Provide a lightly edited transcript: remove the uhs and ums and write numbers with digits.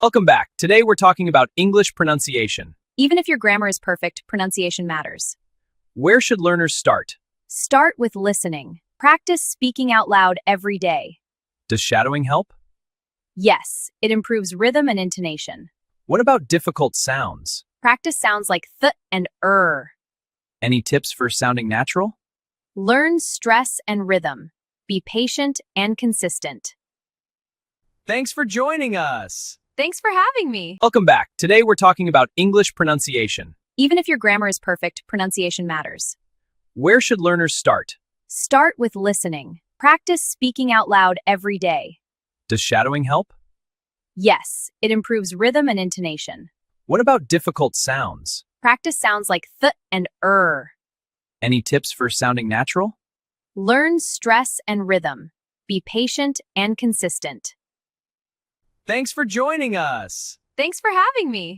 Welcome back. Today we're talking about English pronunciation. Even if your grammar is perfect, pronunciation matters. Where should learners start? Start with listening. Practice speaking out loud every day. Does shadowing help? Yes, it improves rhythm and intonation. What about difficult sounds? Practice sounds like th and Any tips for sounding natural? Learn stress and rhythm. Be patient and consistent. Thanks for joining us. Thanks for having me. Welcome back. Today we're talking about English pronunciation. Even if your grammar is perfect, pronunciation matters. Where should learners start? Start with listening. Practice speaking out loud every day. Does shadowing help? Yes, it improves rhythm and intonation. What about difficult sounds? Practice sounds like th and Any tips for sounding natural? Learn stress and rhythm. Be patient and consistent. Thanks for joining us. Thanks for having me.